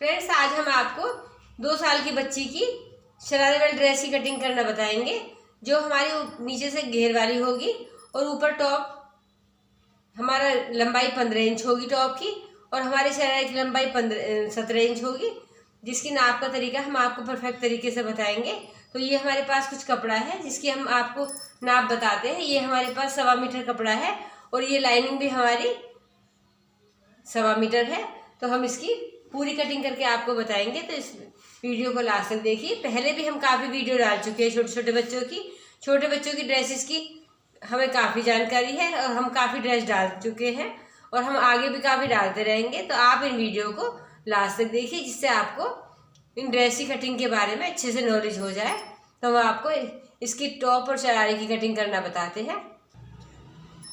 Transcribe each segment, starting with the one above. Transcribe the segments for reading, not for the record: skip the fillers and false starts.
Friends, आज हम आपको 2 साल की बच्ची की शरारे वाली ड्रेस की कटिंग करना बताएंगे, जो हमारी नीचे से घेर वाली होगी और ऊपर टॉप हमारा लंबाई 15 इंच होगी टॉप की, और हमारे शरारे की लंबाई 17 इंच होगी, जिसकी नाप का तरीका हम आपको परफेक्ट तरीके से बताएंगे। तो ये हमारे पास कुछ कपड़ा है जिसकी हम आपको नाप बताते हैं। ये हमारे पास 1.25 मीटर कपड़ा है और ये लाइनिंग भी हमारी 1.25 मीटर है। तो हम इसकी पूरी कटिंग करके आपको बताएंगे, तो इस वीडियो को लास्ट तक देखिए। पहले भी हम काफ़ी वीडियो डाल चुके हैं छोटे बच्चों की ड्रेसेस की हमें काफ़ी जानकारी है और हम काफ़ी ड्रेस डाल चुके हैं और हम आगे भी काफ़ी डालते रहेंगे। तो आप इन वीडियो को लास्ट तक देखिए, जिससे आपको इन ड्रेस की कटिंग के बारे में अच्छे से नॉलेज हो जाए। तो हम आपको इसकी टॉप और शरारे की कटिंग करना बताते हैं।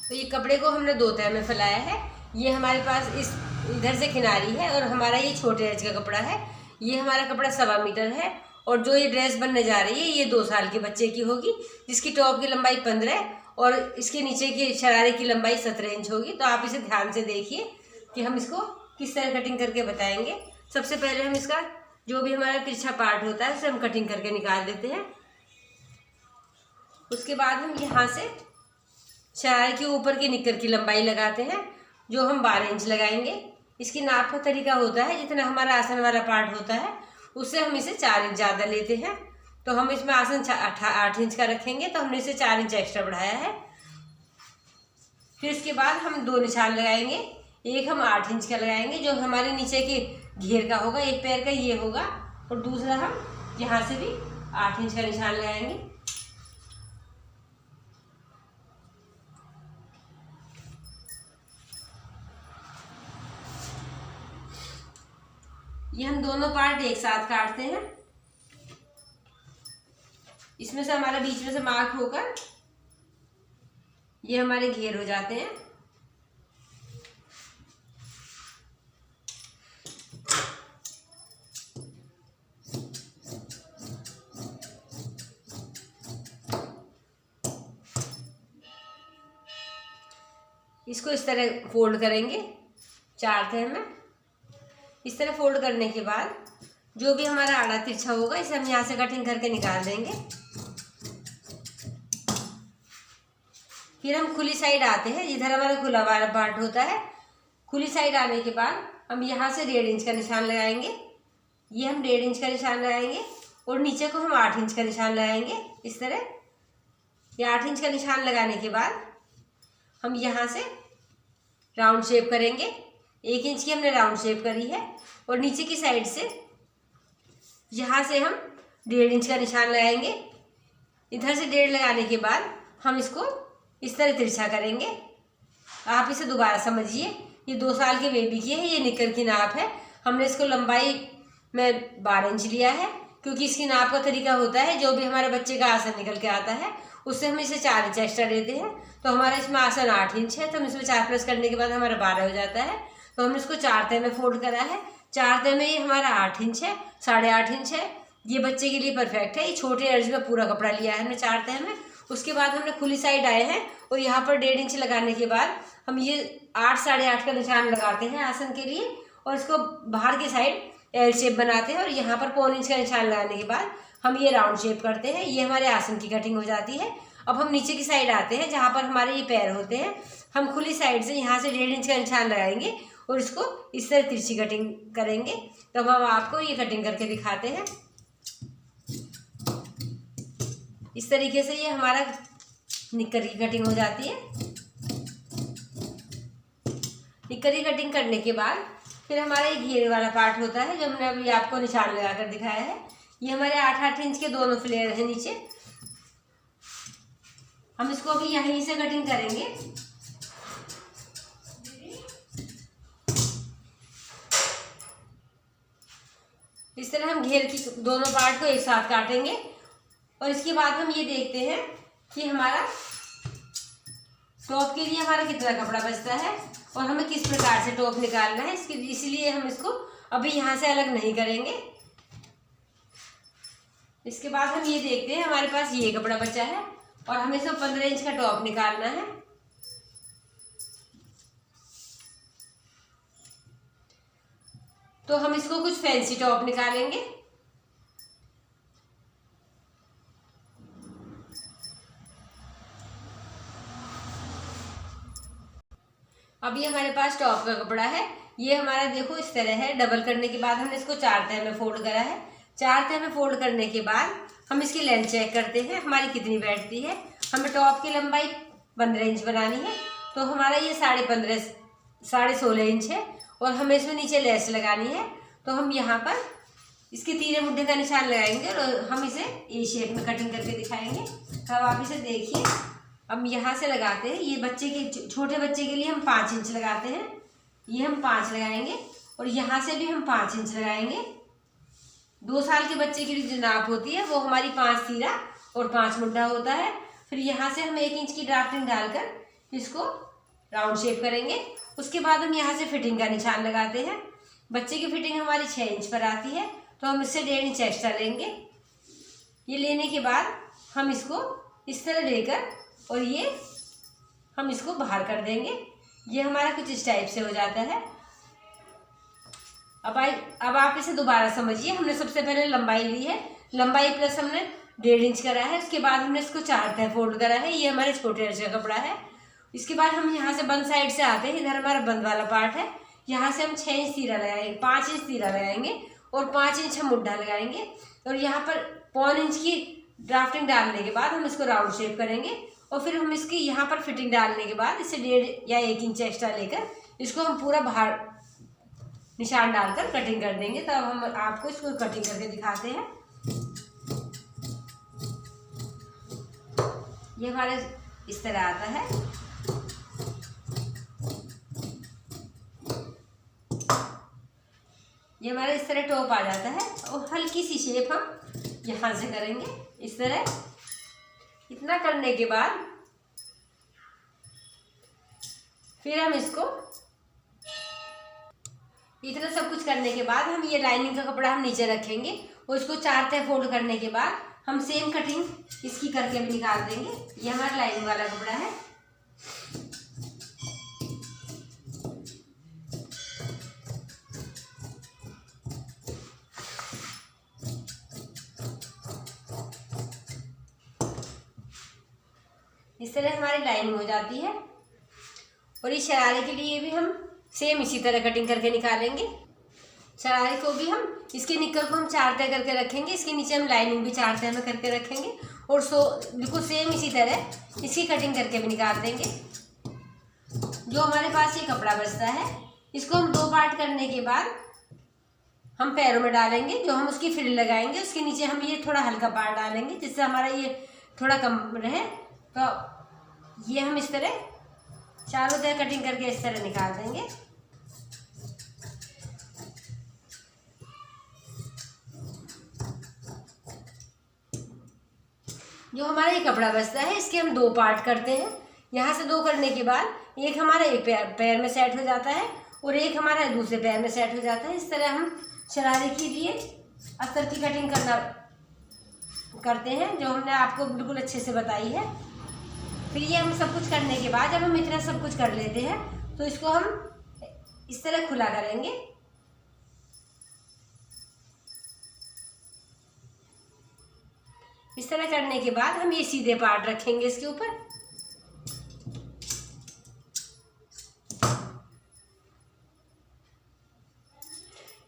तो ये कपड़े को हमने 2 तह में फैलाया है। ये हमारे पास इधर से किनारी है और हमारा ये छोटे एज का कपड़ा है। ये हमारा कपड़ा 1.25 मीटर है और जो ये ड्रेस बनने जा रही है ये 2 साल के बच्चे की होगी, जिसकी टॉप की लंबाई 15 और इसके नीचे की शरारे की लंबाई 17 इंच होगी। तो आप इसे ध्यान से देखिए कि हम इसको किस तरह कटिंग करके बताएंगे। सबसे पहले हम इसका जो भी हमारा तिरछा पार्ट होता है उसे हम कटिंग करके निकाल देते हैं। उसके बाद हम यहाँ से शरारे के ऊपर की निक्कर की लंबाई लगाते हैं, जो हम 12 इंच लगाएंगे। इसकी नाप का तरीका होता है, जितना हमारा आसन वाला पार्ट होता है उससे हम इसे 4 इंच ज़्यादा लेते हैं। तो हम इसमें आसन 8 इंच का रखेंगे, तो हमने इसे 4 इंच एक्स्ट्रा बढ़ाया है। फिर इसके बाद हम 2 निशान लगाएंगे। एक हम 8 इंच का लगाएंगे, जो हमारे नीचे के घेर का होगा, एक पैर का ये होगा, और दूसरा हम यहाँ से भी 8 इंच का निशान लगाएंगे। ये हम दोनों पार्ट एक साथ काटते हैं। इसमें से हमारा बीच में से मार्क होकर ये हमारे घेर हो जाते हैं। इसको इस तरह फोल्ड करेंगे 4 तह में। इस तरह फोल्ड करने के बाद जो भी हमारा आड़ा तिरछा होगा इसे हम यहाँ से कटिंग करके निकाल देंगे। फिर हम खुली साइड आते हैं, जिधर हमारा खुला वाला पार्ट होता है। खुली साइड आने के बाद हम यहाँ से 1.5 इंच का निशान लगाएंगे। ये हम 1.5 इंच का निशान लगाएंगे और नीचे को हम 8 इंच का निशान लगाएंगे। इस तरह ये 8 इंच का निशान लगाने के बाद हम यहाँ से राउंड शेप करेंगे। 1 इंच की हमने राउंड शेप करी है और नीचे की साइड से यहाँ से हम 1.5 इंच का निशान लगाएंगे। इधर से 1.5 लगाने के बाद हम इसको इस तरह तिरछा करेंगे। आप इसे दोबारा समझिए। ये 2 साल के बेबी की है, ये निक्कर की नाप है। हमने इसको लंबाई में 12 इंच लिया है, क्योंकि इसकी नाप का तरीका होता है जो भी हमारे बच्चे का आसन निकल के आता है उससे हम इसे 4 इंच एक्स्ट्रा देते हैं। तो हमारा इसमें आसन 8 इंच है, तो हम इसमें 4 प्लस करने के बाद हमारा 12 हो जाता है। तो हमने इसको 4 तह में फोल्ड करा है। 4 तह में ये हमारा 8 इंच है, 8.5 इंच है। ये बच्चे के लिए परफेक्ट है। ये छोटे अर्ज में पूरा कपड़ा लिया है हमने 4 तह में। उसके बाद हमने खुली साइड आए हैं और यहाँ पर 1.5 इंच लगाने के बाद हम ये 8 8.5 का निशान लगाते हैं आसन के लिए, और इसको बाहर की साइड एल शेप बनाते हैं और यहाँ पर 1.25 इंच का निशान लगाने के बाद हम ये राउंड शेप करते हैं। ये हमारे आसन की कटिंग हो जाती है। अब हम नीचे की साइड आते हैं, जहाँ पर हमारे ये पैर होते हैं। हम खुली साइड से यहाँ से 1.5 इंच का निशान लगाएंगे और इसको इस तरह तिरछी कटिंग करेंगे। तब हम आपको ये कटिंग करके दिखाते हैं। इस तरीके से ये हमारा निक्कर की कटिंग हो जाती है। निक्कर की कटिंग करने के बाद फिर हमारा ये घेरे वाला पार्ट होता है, जो हमने अभी आपको निशान लगाकर दिखाया है। ये हमारे 8 इंच के दोनों फ्लेयर हैं नीचे। हम इसको अभी यहीं से कटिंग करेंगे। इस तरह हम घेर की दोनों पार्ट को एक साथ काटेंगे और इसके बाद हम ये देखते हैं कि हमारा टॉप के लिए हमारा कितना कपड़ा बचता है और हमें किस प्रकार से टॉप निकालना है। इसलिए हम इसको अभी यहाँ से अलग नहीं करेंगे। इसके बाद हम ये देखते हैं हमारे पास ये कपड़ा बचा है और हमें इसमें 15 इंच का टॉप निकालना है। तो हम इसको कुछ फैंसी टॉप निकालेंगे। अब ये हमारे पास टॉप का कपड़ा है। ये हमारा देखो इस तरह है। डबल करने के बाद हमने इसको 4 तह में फोल्ड करा है। 4 तह में फोल्ड करने के बाद हम इसकी लेंथ चेक करते हैं हमारी कितनी बैठती है। हमें टॉप की लंबाई 15 इंच बनानी है, तो हमारा ये 16.5 इंच है। और हमें इसमें नीचे लेस लगानी है, तो हम यहाँ पर इसके तीरे मुड्ढे का निशान लगाएंगे और हम इसे ए शेप में कटिंग करके दिखाएंगे। तो अब आप इसे देखिए। अब यहाँ से लगाते हैं। ये बच्चे के, छोटे बच्चे के लिए हम 5 इंच लगाते हैं। ये हम 5 लगाएंगे और यहाँ से भी हम 5 इंच लगाएंगे। 2 साल के बच्चे की जो नाप होती है वो हमारी 5 तीरा और 5 मुड्ढा होता है। फिर यहाँ से हम 1 इंच की ड्राफ्टिंग डालकर इसको राउंड शेप करेंगे। उसके बाद हम यहाँ से फिटिंग का निशान लगाते हैं। बच्चे की फिटिंग हमारी 6 इंच पर आती है, तो हम इससे 1.5 इंच एक्स्ट्रा लेंगे। ये लेने के बाद हम इसको इस तरह लेकर और ये हम इसको बाहर कर देंगे। ये हमारा कुछ इस टाइप से हो जाता है। अब आप इसे दोबारा समझिए। हमने सबसे पहले लंबाई ली है, लंबाई प्लस हमने 1.5 इंच करा है। उसके बाद हमने इसको 4 तह फोल्ड करा है। ये हमारे छोटे अर्ज का कपड़ा है। इसके बाद हम यहाँ से बंद साइड से आते हैं। इधर हमारा बंद वाला पार्ट है। यहाँ से हम 6 इंच तीरा लगाएंगे, 5 इंच तीरा लगाएंगे और 5 इंच हम मुड्ढा लगाएंगे। और यहाँ पर 1.25 इंच की ड्राफ्टिंग डालने के बाद हम इसको राउंड शेप करेंगे। और फिर हम इसकी यहाँ पर फिटिंग डालने के बाद इसे 1.5 या 1 इंच एक्स्ट्रा लेकर इसको हम पूरा बाहर निशान डालकर कटिंग कर देंगे। तब हम आपको इसको कटिंग करके दिखाते हैं। ये हमारे इस तरह आता है। ये हमारा इस तरह टॉप आ जाता है। और हल्की सी शेप हम यहाँ से करेंगे इस तरह। इतना करने के बाद फिर हम इसको, इतना सब कुछ करने के बाद हम ये लाइनिंग का कपड़ा हम नीचे रखेंगे और इसको 4 तह फोल्ड करने के बाद हम सेम कटिंग इसकी करके भी निकाल देंगे। ये हमारा लाइनिंग वाला कपड़ा है। इस तरह हमारी लाइनिंग हो जाती है। और इस शरारे के लिए भी हम सेम इसी तरह कटिंग करके निकालेंगे। शरारे को भी हम, इसके निक्कर को हम 4 तह करके रखेंगे। इसके नीचे हम लाइनिंग भी 4 तह में करके रखेंगे और बिल्कुल सेम इसी तरह इसकी कटिंग करके भी निकाल देंगे। जो हमारे पास ये कपड़ा बचता है, इसको हम 2 पार्ट करने के बाद हम पैरों में डालेंगे। जो हम उसकी फ्रिल लगाएंगे उसके नीचे हम ये थोड़ा हल्का पार्ट डालेंगे, जिससे हमारा ये थोड़ा कम रहे। तो ये हम इस तरह चारों तह कटिंग करके इस तरह निकाल देंगे। जो हमारा ये कपड़ा बचता है, इसके हम 2 पार्ट करते हैं। यहाँ से 2 करने के बाद एक हमारा एक पैर में सेट हो जाता है और एक हमारा दूसरे पैर में सेट हो जाता है। इस तरह हम शरारे के लिए अस्तर की कटिंग करते हैं, जो हमने आपको बिल्कुल अच्छे से बताई है। फिर ये हम सब कुछ करने के बाद जब हम इतना सब कुछ कर लेते हैं, तो इसको हम इस तरह खुला करेंगे। इस तरह करने के बाद हम ये सीधे पार्ट रखेंगे इसके ऊपर।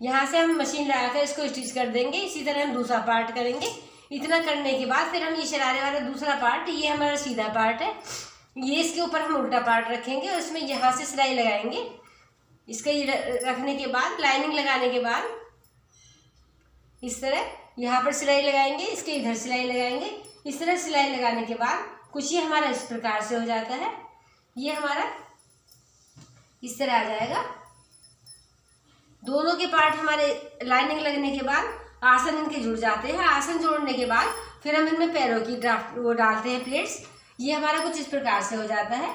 यहाँ से हम मशीन लगाकर इसको स्टिच कर देंगे। इसी तरह हम दूसरा पार्ट करेंगे। इतना करने के बाद फिर हम ये शरारे वाला दूसरा पार्ट, ये हमारा सीधा पार्ट है, ये इसके ऊपर हम उल्टा पार्ट रखेंगे और इसमें यहाँ से सिलाई लगाएंगे। इसका ये रखने के बाद लाइनिंग लगाने के बाद इस तरह यहाँ पर सिलाई लगाएंगे, इसके इधर सिलाई लगाएंगे। इस तरह सिलाई लगाने के बाद कुछ ये हमारा इस प्रकार से हो जाता है। ये हमारा इस तरह आ जाएगा। दोनों के पार्ट हमारे लाइनिंग लगने के बाद आसन इनके जुड़ जाते हैं। आसन जोड़ने के बाद फिर हम इनमें पैरों की वो डालते हैं प्लेट्स। ये हमारा कुछ इस प्रकार से हो जाता है।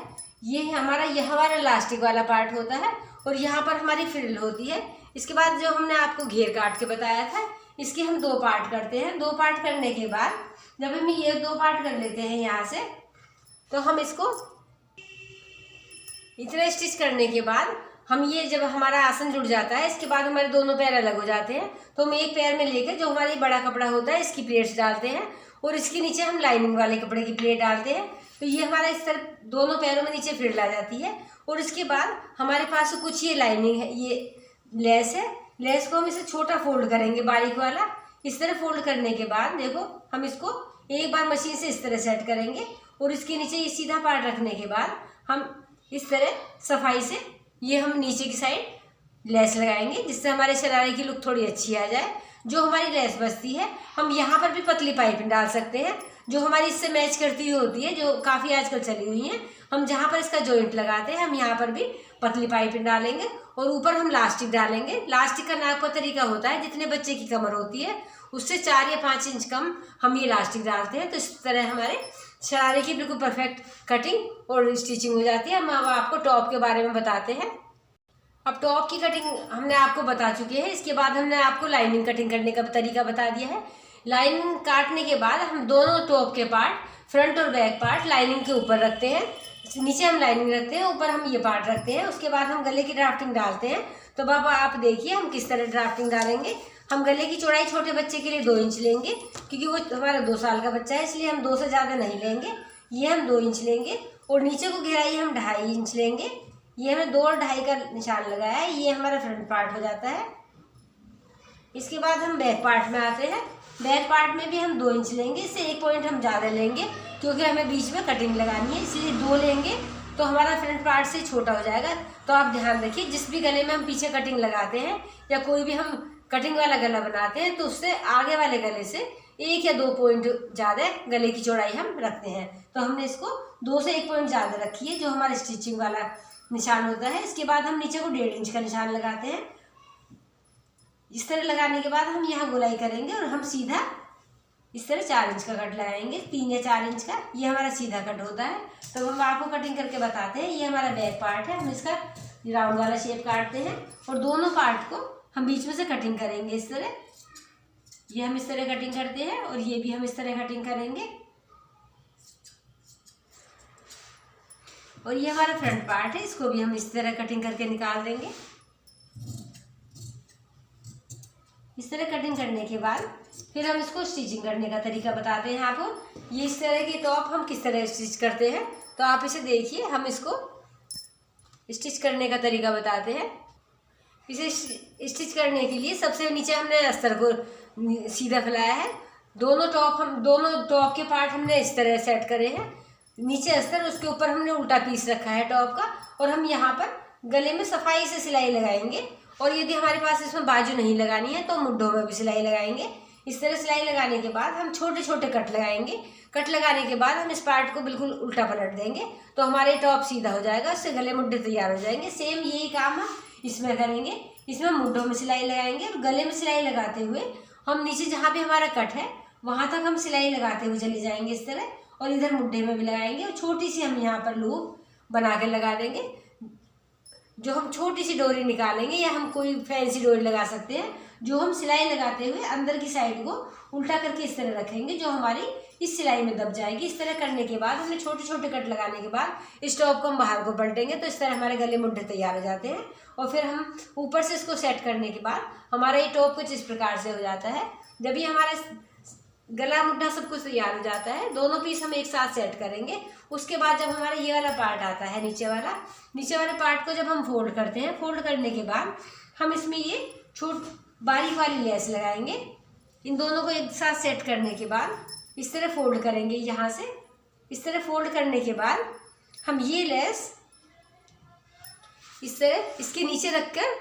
ये हमारा इलास्टिक वाला पार्ट होता है और यहाँ पर हमारी फ्रिल होती है। इसके बाद जो हमने आपको घेर काट के बताया था, इसके हम 2 पार्ट करते हैं। 2 पार्ट करने के बाद जब हम ये 2 पार्ट कर लेते हैं यहाँ से, तो हम इसको इतना स्टिच करने के बाद हम ये जब हमारा आसन जुड़ जाता है, इसके बाद हमारे दोनों पैर अलग हो जाते हैं, तो हम एक पैर में लेकर जो हमारी बड़ा कपड़ा होता है इसकी प्लेट्स डालते हैं और इसके नीचे हम लाइनिंग वाले कपड़े की प्लेट डालते हैं। तो ये हमारा इस तरह दोनों पैरों में नीचे फ्रिल आ जाती है। और इसके बाद हमारे पास कुछ ये लाइनिंग है, ये लेस है, लेस को हम इसे छोटा फोल्ड करेंगे बारीक वाला। इस तरह फोल्ड करने के बाद देखो हम इसको एक बार मशीन से इस तरह सेट करेंगे और इसके नीचे ये सीधा पार्ट रखने के बाद हम इस तरह सफाई से ये हम नीचे की साइड लेस लगाएंगे, जिससे हमारे शरारे की लुक थोड़ी अच्छी आ जाए। जो हमारी लेस बचती है हम यहाँ पर भी पतली पाइपिंग डाल सकते हैं, जो हमारी इससे मैच करती हुई होती है, जो काफ़ी आजकल चली हुई हैं। हम जहाँ पर इसका जॉइंट लगाते हैं हम यहाँ पर भी पतली पाइपिंग डालेंगे और ऊपर हम लास्टिक डालेंगे। लास्टिक का नाप का तरीका होता है, जितने बच्चे की कमर होती है उससे 4 या 5 इंच कम हम ये लास्टिक डालते हैं। तो इस तरह हमारे शरारे की बिल्कुल परफेक्ट कटिंग और स्टिचिंग हो जाती है। हम अब आपको टॉप के बारे में बताते हैं। अब टॉप की कटिंग हमने आपको बता चुके हैं, इसके बाद हमने आपको लाइनिंग कटिंग करने का तरीका बता दिया है। लाइनिंग काटने के बाद हम दोनों टॉप के पार्ट, फ्रंट और बैक पार्ट लाइनिंग के ऊपर रखते हैं। नीचे हम लाइनिंग रखते हैं, ऊपर हम ये पार्ट रखते हैं। उसके बाद हम गले की ड्राफ्टिंग डालते हैं। तो बाबा आप देखिए हम किस तरह ड्राफ्टिंग डालेंगे। हम गले की चौड़ाई छोटे बच्चे के लिए 2 इंच लेंगे, क्योंकि वो हमारा 2 साल का बच्चा है, इसलिए हम 2 से ज़्यादा नहीं लेंगे। ये हम 2 इंच लेंगे और नीचे को गहराई हम 2.5 इंच लेंगे। ये हमने 2 और 2.5 का निशान लगाया है। ये हमारा फ्रंट पार्ट हो जाता है। इसके बाद हम बैक पार्ट में आते हैं। बैक पार्ट में भी हम 2 इंच लेंगे, इससे 1 पॉइंट हम ज़्यादा लेंगे, क्योंकि हमें बीच में कटिंग लगानी है, इसलिए 2 लेंगे तो हमारा फ्रंट पार्ट से छोटा हो जाएगा। तो आप ध्यान रखिए, जिस भी गले में हम पीछे कटिंग लगाते हैं या कोई भी हम कटिंग वाला गला बनाते हैं, तो उससे आगे वाले गले से 1 या 2 पॉइंट ज़्यादा गले की चौड़ाई हम रखते हैं। तो हमने इसको 2 से 1 पॉइंट ज़्यादा रखी है, जो हमारा स्टिचिंग वाला निशान होता है। इसके बाद हम नीचे को 1.5 इंच का निशान लगाते हैं। इस तरह लगाने के बाद हम यहाँ गोलाई करेंगे और हम सीधा इस तरह 4 इंच का कट लगाएंगे, 3 या 4 इंच का। ये हमारा सीधा कट होता है। तो हम आपको कटिंग करके बताते हैं। ये हमारा बैक पार्ट है, हम इसका राउंड वाला शेप काटते हैं और दोनों पार्ट को हम बीच में से कटिंग करेंगे इस तरह। ये हम इस तरह कटिंग करते हैं और ये भी हम इस तरह कटिंग करेंगे। और ये हमारा फ्रंट पार्ट है, इसको भी हम इस तरह कटिंग करके निकाल देंगे। इस तरह कटिंग करने के बाद फिर हम इसको स्टिचिंग करने का तरीका बताते हैं आपको। ये इस तरह की टॉप हम किस तरह स्टिच करते हैं, तो आप इसे देखिए। हम इसको स्टिच करने का तरीका बताते हैं। इसे स्टिच करने के लिए सबसे नीचे हमने अस्तर को सीधा फैलाया है। दोनों टॉप के पार्ट हमने इस तरह सेट करे हैं। नीचे अस्तर, उसके ऊपर हमने उल्टा पीस रखा है टॉप का, और हम यहाँ पर गले में सफाई से सिलाई लगाएंगे। और यदि हमारे पास इसमें बाजू नहीं लगानी है तो मुड्ढों में भी सिलाई लगाएंगे। इस तरह सिलाई लगाने के बाद हम छोटे छोटे कट लगाएंगे। कट लगाने के बाद हम इस पार्ट को बिल्कुल उल्टा पलट देंगे, तो हमारे टॉप सीधा हो जाएगा, उससे गले मुड्ढे तैयार हो जाएंगे। सेम यही काम हम इसमें करेंगे। इसमें मुड्ढों में सिलाई लगाएंगे और गले में सिलाई लगाते हुए हम नीचे जहाँ भी हमारा कट है वहाँ तक हम सिलाई लगाते हुए चले जाएंगे इस तरह, और इधर मुड्ढे में भी लगाएंगे। और छोटी सी हम यहाँ पर लूप बना के लगा देंगे। जो हम छोटी सी डोरी निकालेंगे, या हम कोई फैंसी डोरी लगा सकते हैं, जो हम सिलाई लगाते हुए अंदर की साइड को उल्टा करके इस तरह रखेंगे, जो हमारी इस सिलाई में दब जाएगी। इस तरह करने के बाद हमने छोटे छोटे कट लगाने के बाद इस टॉप को हम बाहर को पलटेंगे, तो इस तरह हमारे गले मुड्ढे तैयार हो जाते हैं। और फिर हम ऊपर से इसको सेट करने के बाद हमारा ये टॉप कुछ इस प्रकार से हो जाता है। जब ये हमारा गला मुड्ढा सब कुछ तैयार हो जाता है, दोनों पीस हम एक साथ सेट करेंगे। उसके बाद जब हमारा ये वाला पार्ट आता है, नीचे वाले पार्ट को जब हम फोल्ड करते हैं, फोल्ड करने के बाद हम इसमें ये बारीक वाली लेस लगाएंगे। इन दोनों को एक साथ सेट करने के बाद इस तरह फोल्ड करेंगे। यहाँ से इस तरह फोल्ड करने के बाद हम ये लेस इस तरह इसके नीचे रखकर,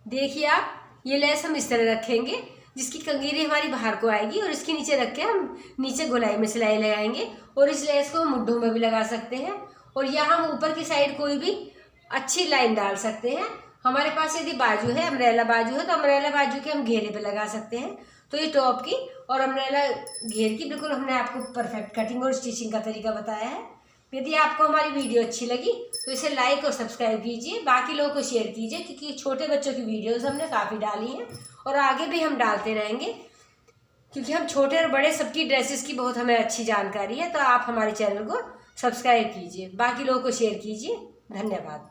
देखिए आप, ये लेस हम इस तरह रखेंगे जिसकी कंगीरी हमारी बाहर को आएगी, और इसके नीचे रख के हम नीचे गोलाई में सिलाई लगाएंगे। और इस लेस को मुड्ढों में भी लगा सकते हैं, और यहाँ हम ऊपर की साइड कोई भी अच्छी लाइन डाल सकते हैं। हमारे पास यदि बाजू है, अम्ब्रेला बाजू है, तो अम्ब्रेला बाजू के हम घेरे पे लगा सकते हैं। तो ये टॉप की और अम्ब्रेला घेर की बिल्कुल हमने आपको परफेक्ट कटिंग और स्टिचिंग का तरीका बताया है। यदि आपको हमारी वीडियो अच्छी लगी तो इसे लाइक और सब्सक्राइब कीजिए, बाकी लोगों को शेयर कीजिए, क्योंकि छोटे बच्चों की वीडियोस हमने काफ़ी डाली हैं और आगे भी हम डालते रहेंगे, क्योंकि हम छोटे और बड़े सबकी ड्रेसेस की बहुत हमें अच्छी जानकारी है। तो आप हमारे चैनल को सब्सक्राइब कीजिए, बाकी लोगों को शेयर कीजिए। धन्यवाद।